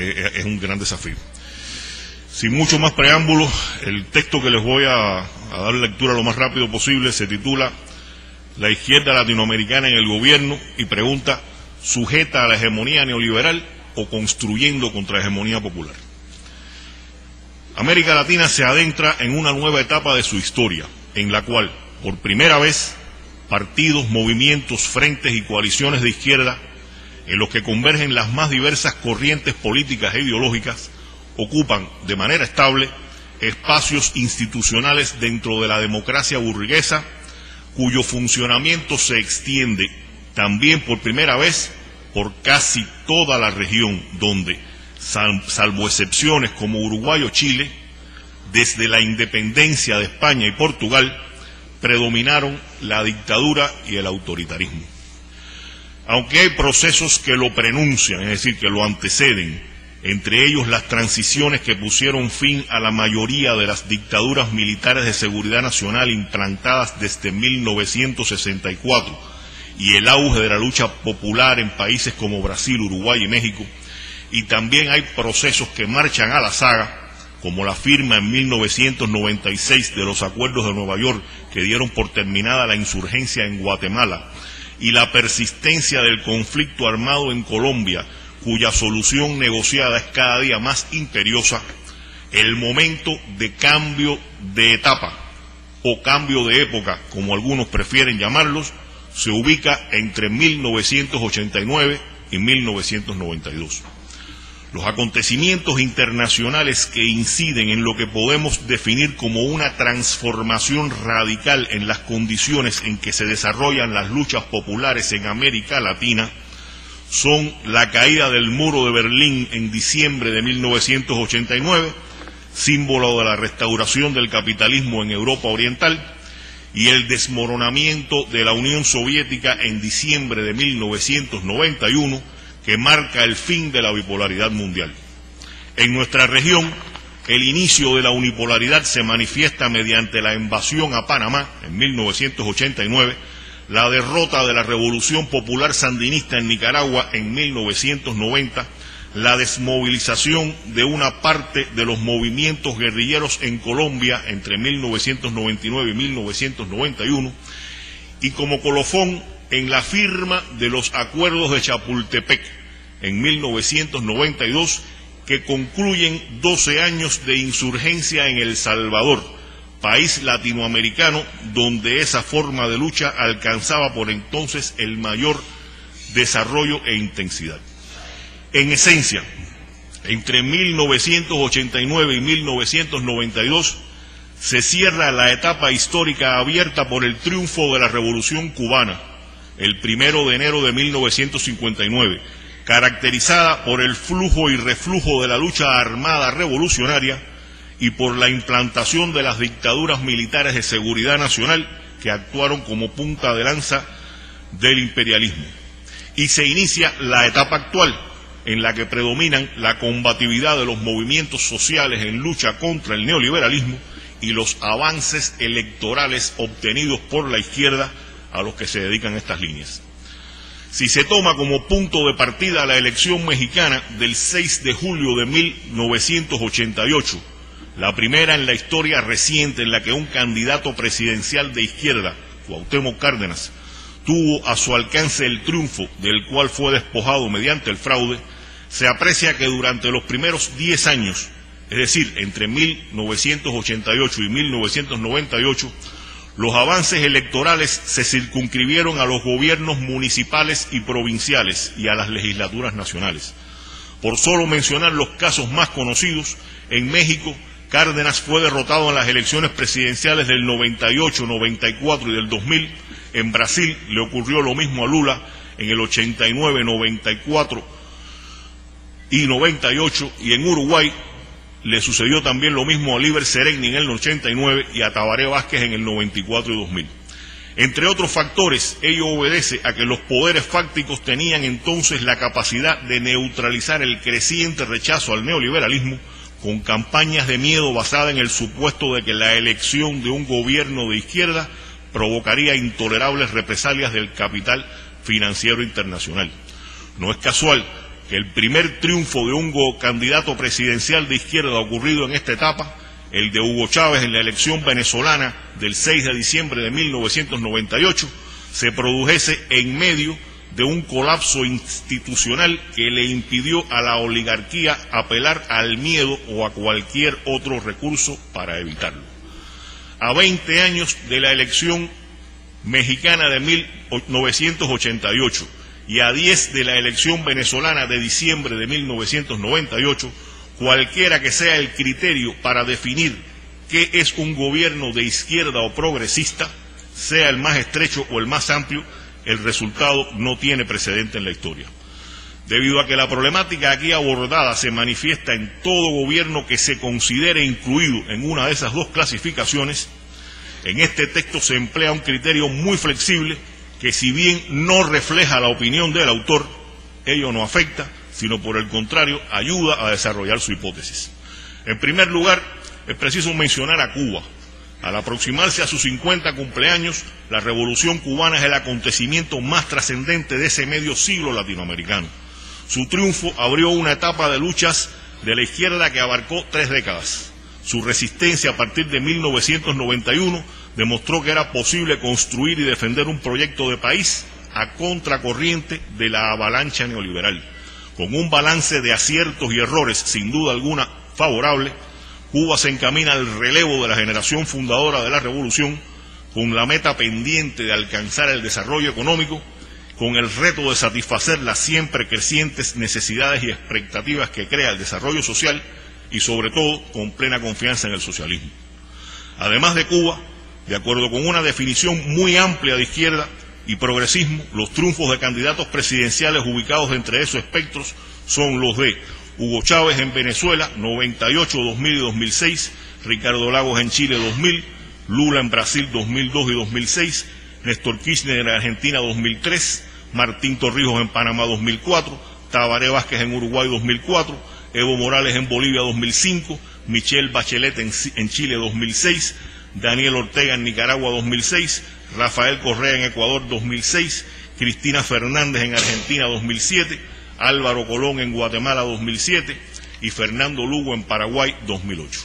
es un gran desafío. Sin mucho más preámbulo, el texto que les voy a dar lectura lo más rápido posible se titula La izquierda latinoamericana en el gobierno y pregunta: ¿sujeta a la hegemonía neoliberal o construyendo contra la hegemonía popular? América Latina se adentra en una nueva etapa de su historia, en la cual, por primera vez, partidos, movimientos, frentes y coaliciones de izquierda, en los que convergen las más diversas corrientes políticas e ideológicas, ocupan de manera estable espacios institucionales dentro de la democracia burguesa, cuyo funcionamiento se extiende también por primera vez por casi toda la región, donde, salvo excepciones como Uruguay o Chile, desde la independencia de España y Portugal, predominaron la dictadura y el autoritarismo. Aunque hay procesos que lo prenuncian, es decir, que lo anteceden, entre ellos las transiciones que pusieron fin a la mayoría de las dictaduras militares de seguridad nacional implantadas desde 1964 y el auge de la lucha popular en países como Brasil, Uruguay y México, y también hay procesos que marchan a la saga, como la firma en 1996 de los acuerdos de Nueva York que dieron por terminada la insurgencia en Guatemala, y la persistencia del conflicto armado en Colombia, cuya solución negociada es cada día más imperiosa. El momento de cambio de etapa o cambio de época, como algunos prefieren llamarlos, se ubica entre 1989 y 1992. Los acontecimientos internacionales que inciden en lo que podemos definir como una transformación radical en las condiciones en que se desarrollan las luchas populares en América Latina son la caída del muro de Berlín en diciembre de 1989, símbolo de la restauración del capitalismo en Europa Oriental, y el desmoronamiento de la Unión Soviética en diciembre de 1991, que marca el fin de la bipolaridad mundial. En nuestra región, el inicio de la unipolaridad se manifiesta mediante la invasión a Panamá en 1989, la derrota de la Revolución Popular Sandinista en Nicaragua en 1990, la desmovilización de una parte de los movimientos guerrilleros en Colombia entre 1999 y 1991, y como colofón en la firma de los acuerdos de Chapultepec en 1992, que concluyen 12 años de insurgencia en El Salvador, país latinoamericano donde esa forma de lucha alcanzaba por entonces el mayor desarrollo e intensidad. En esencia, entre 1989 y 1992 se cierra la etapa histórica abierta por el triunfo de la Revolución Cubana, el 1 de enero de 1959, caracterizada por el flujo y reflujo de la lucha armada revolucionaria y por la implantación de las dictaduras militares de seguridad nacional que actuaron como punta de lanza del imperialismo. Y se inicia la etapa actual, en la que predominan la combatividad de los movimientos sociales en lucha contra el neoliberalismo y los avances electorales obtenidos por la izquierda a los que se dedican estas líneas. Si se toma como punto de partida la elección mexicana del 6 de julio de 1988, la primera en la historia reciente en la que un candidato presidencial de izquierda, Cuauhtémoc Cárdenas, tuvo a su alcance el triunfo del cual fue despojado mediante el fraude, se aprecia que durante los primeros 10 años, es decir, entre 1988 y 1998, los avances electorales se circunscribieron a los gobiernos municipales y provinciales y a las legislaturas nacionales. Por solo mencionar los casos más conocidos, en México, Cárdenas fue derrotado en las elecciones presidenciales del 98, 94 y del 2000. En Brasil le ocurrió lo mismo a Lula en el 89, 94 y 98, y en Uruguay le sucedió también lo mismo a Líber Seregni en el 89 y a Tabaré Vázquez en el 94 y 2000. Entre otros factores, ello obedece a que los poderes fácticos tenían entonces la capacidad de neutralizar el creciente rechazo al neoliberalismo con campañas de miedo basadas en el supuesto de que la elección de un gobierno de izquierda provocaría intolerables represalias del capital financiero internacional. No es casual que el primer triunfo de un candidato presidencial de izquierda ocurrido en esta etapa, el de Hugo Chávez en la elección venezolana del 6 de diciembre de 1998, se produjese en medio de un colapso institucional que le impidió a la oligarquía apelar al miedo o a cualquier otro recurso para evitarlo. A 20 años de la elección mexicana de 1988 y a 10 de la elección venezolana de diciembre de 1998, cualquiera que sea el criterio para definir qué es un gobierno de izquierda o progresista, sea el más estrecho o el más amplio, el resultado no tiene precedente en la historia. Debido a que la problemática aquí abordada se manifiesta en todo gobierno que se considere incluido en una de esas dos clasificaciones, en este texto se emplea un criterio muy flexible que, si bien no refleja la opinión del autor, ello no afecta, sino por el contrario ayuda a desarrollar su hipótesis. En primer lugar, es preciso mencionar a Cuba. Al aproximarse a sus 50 cumpleaños, la Revolución Cubana es el acontecimiento más trascendente de ese medio siglo latinoamericano. Su triunfo abrió una etapa de luchas de la izquierda que abarcó 3 décadas. Su resistencia a partir de 1991 demostró que era posible construir y defender un proyecto de país a contracorriente de la avalancha neoliberal. Con un balance de aciertos y errores sin duda alguna favorable, Cuba se encamina al relevo de la generación fundadora de la revolución, con la meta pendiente de alcanzar el desarrollo económico, con el reto de satisfacer las siempre crecientes necesidades y expectativas que crea el desarrollo social y sobre todo con plena confianza en el socialismo. Además de Cuba, de acuerdo con una definición muy amplia de izquierda y progresismo, los triunfos de candidatos presidenciales ubicados entre esos espectros son los de Hugo Chávez en Venezuela, 98, 2000 y 2006, Ricardo Lagos en Chile, 2000, Lula en Brasil, 2002 y 2006, Néstor Kirchner en Argentina, 2003, Martín Torrijos en Panamá, 2004, Tabaré Vázquez en Uruguay, 2004, Evo Morales en Bolivia, 2005, Michelle Bachelet en Chile, 2006, Daniel Ortega en Nicaragua, 2006, Rafael Correa en Ecuador, 2006, Cristina Fernández en Argentina, 2007, Álvaro Colón en Guatemala, 2007, y Fernando Lugo en Paraguay, 2008.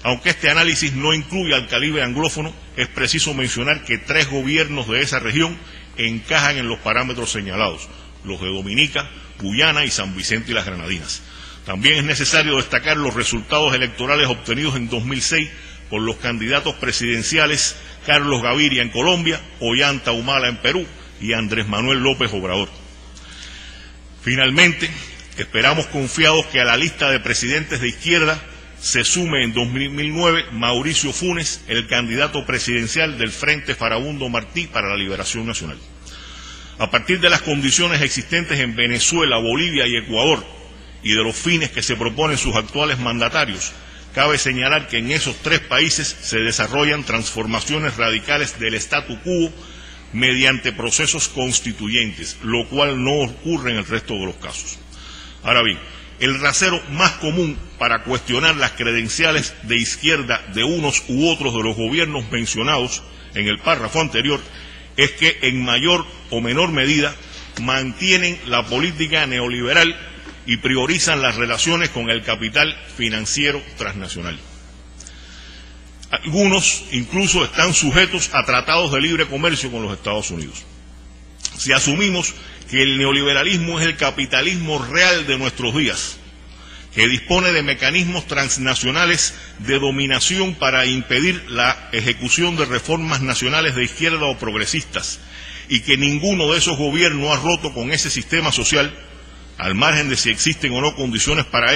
Aunque este análisis no incluye al calibre anglófono, es preciso mencionar que 3 gobiernos de esa región encajan en los parámetros señalados, los de Dominica, Guyana y San Vicente y las Granadinas. También es necesario destacar los resultados electorales obtenidos en 2006 por los candidatos presidenciales Carlos Gaviria en Colombia, Ollanta Humala en Perú y Andrés Manuel López Obrador. Finalmente, esperamos confiados que a la lista de presidentes de izquierda se sume en 2009 Mauricio Funes, el candidato presidencial del Frente Farabundo Martí para la Liberación Nacional. A partir de las condiciones existentes en Venezuela, Bolivia y Ecuador, y de los fines que se proponen sus actuales mandatarios, cabe señalar que en esos 3 países se desarrollan transformaciones radicales del statu quo mediante procesos constituyentes, lo cual no ocurre en el resto de los casos. Ahora bien, el rasero más común para cuestionar las credenciales de izquierda de unos u otros de los gobiernos mencionados en el párrafo anterior es que en mayor o menor medida mantienen la política neoliberal y priorizan las relaciones con el capital financiero transnacional. Algunos incluso están sujetos a tratados de libre comercio con los Estados Unidos. Si asumimos que el neoliberalismo es el capitalismo real de nuestros días, que dispone de mecanismos transnacionales de dominación para impedir la ejecución de reformas nacionales de izquierda o progresistas, y que ninguno de esos gobiernos ha roto con ese sistema social, al margen de si existen o no condiciones para ello,